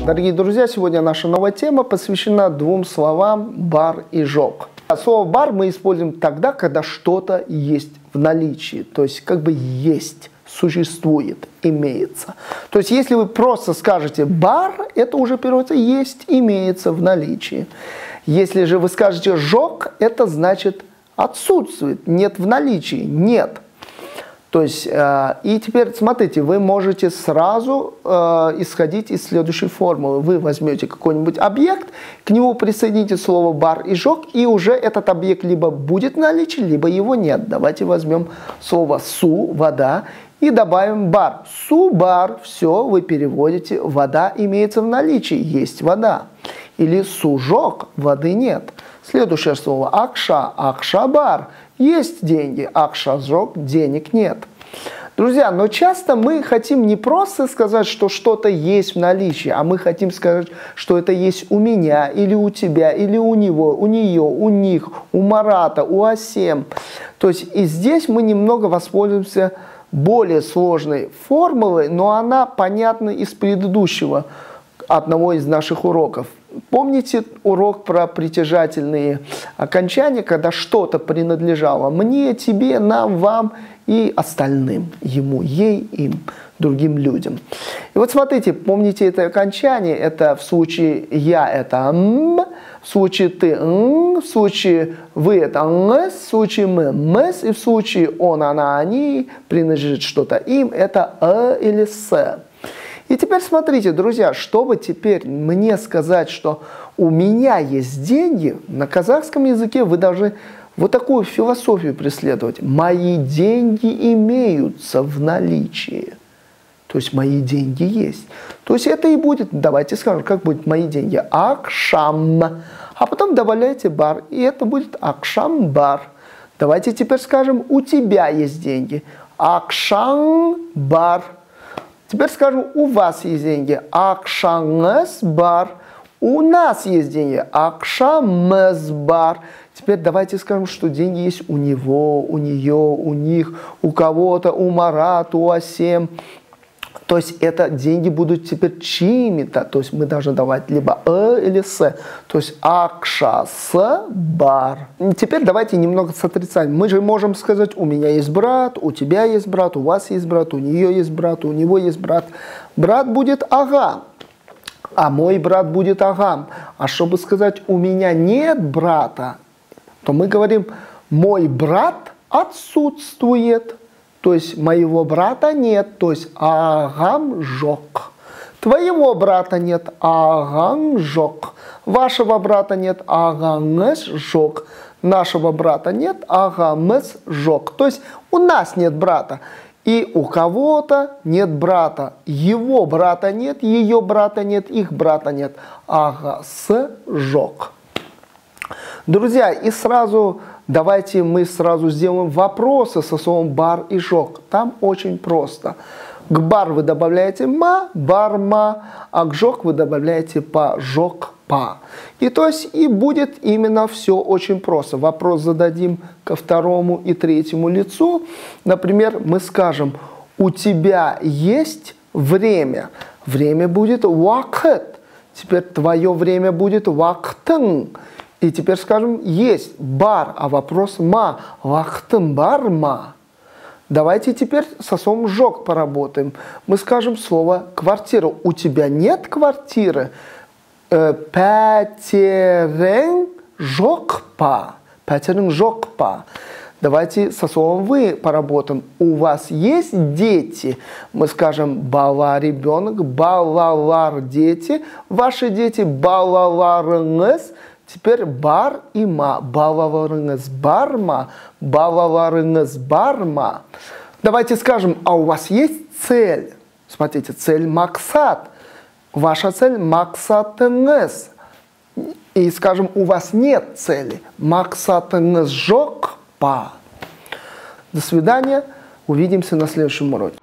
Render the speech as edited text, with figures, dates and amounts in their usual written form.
Дорогие друзья, сегодня наша новая тема посвящена двум словам «бар» и «жок». Слово «бар» мы используем тогда, когда что-то есть в наличии, то есть как бы есть, существует, имеется. То есть если вы просто скажете «бар», это уже переводится «есть, имеется в наличии». Если же вы скажете «жок», это значит «отсутствует», «нет в наличии», «нет». То есть, и теперь, смотрите, вы можете сразу исходить из следующей формулы. Вы возьмете какой-нибудь объект, к нему присоедините слово «бар» и «жок», и уже этот объект либо будет в наличии, либо его нет. Давайте возьмем слово «су», «вода», и добавим «бар». «Су-бар», все, вы переводите «вода имеется в наличии», есть вода. Или «су-жок», воды нет. Следующее слово «акша», «акша-бар». Есть деньги, акша-жок, денег нет. Друзья, но часто мы хотим не просто сказать, что что-то есть в наличии, а мы хотим сказать, что это есть у меня, или у тебя, или у него, у нее, у них, у Марата, у Асем. То есть и здесь мы немного воспользуемся более сложной формулой, но она понятна из предыдущего одного из наших уроков. Помните урок про притяжательные окончания, когда что-то принадлежало мне, тебе, нам, вам и остальным, ему, ей, им, другим людям. И вот смотрите, помните это окончание, это в случае я это м, в случае ты м, в случае вы это нгс, в случае мы мс, и в случае он, она, они, принадлежит что-то им, это или с. И теперь смотрите, друзья, чтобы теперь мне сказать, что у меня есть деньги, на казахском языке вы должны вот такую философию преследовать. Мои деньги имеются в наличии. То есть мои деньги есть. То есть это и будет, давайте скажем, как будет мои деньги. Акшам. А потом добавляйте бар, и это будет акшам-бар. Давайте теперь скажем, у тебя есть деньги. Акшам-бар. Теперь скажем, у вас есть деньги. Акшаңыз-бар. У нас есть деньги. Акшамыз-бар. Теперь давайте скажем, что деньги есть у него, у нее, у них, у кого-то, у Марата, у Асем. То есть это деньги будут теперь чьими-то. То есть мы должны давать либо или с. То есть акша-с-бар. Теперь давайте немного с отрицанием. Мы же можем сказать, у меня есть брат, у тебя есть брат, у вас есть брат, у нее есть брат, у него есть брат. Брат будет ага, а мой брат будет агам. А чтобы сказать, у меня нет брата, то мы говорим, мой брат отсутствует. То есть моего брата нет, то есть агам жок. Твоего брата нет, агам жок. Вашего брата нет, агамэс жок. Нашего брата нет, агамэс жок. То есть у нас нет брата. И у кого-то нет брата. Его брата нет, ее брата нет, их брата нет. Агас жок. Друзья, и сразу давайте мы сразу сделаем вопросы со словом бар и жок. Там очень просто. К бар вы добавляете ма, барма, а к жок вы добавляете па, жок, па. И то есть и будет именно все очень просто. Вопрос зададим ко второму и третьему лицу. Например, мы скажем, у тебя есть время. Время будет вакет. Теперь твое время будет вактын. И теперь скажем, есть бар, а вопрос ма, вахтым барма. Давайте теперь со словом жок поработаем. Мы скажем слово квартира. У тебя нет квартиры? Пятерен жокпа. Пятерен жокпа. Давайте со словом вы поработаем. У вас есть дети? Мы скажем бала ребенок, балалар дети. Ваши дети балаларыңыз. Теперь бар и ма. Балаларыңыз барма, балаларыңыз барма. Давайте скажем, а у вас есть цель? Смотрите, цель максат. Ваша цель максатыңыз. И скажем, у вас нет цели. Максатыңыз жоқ па. До свидания. Увидимся на следующем уроке.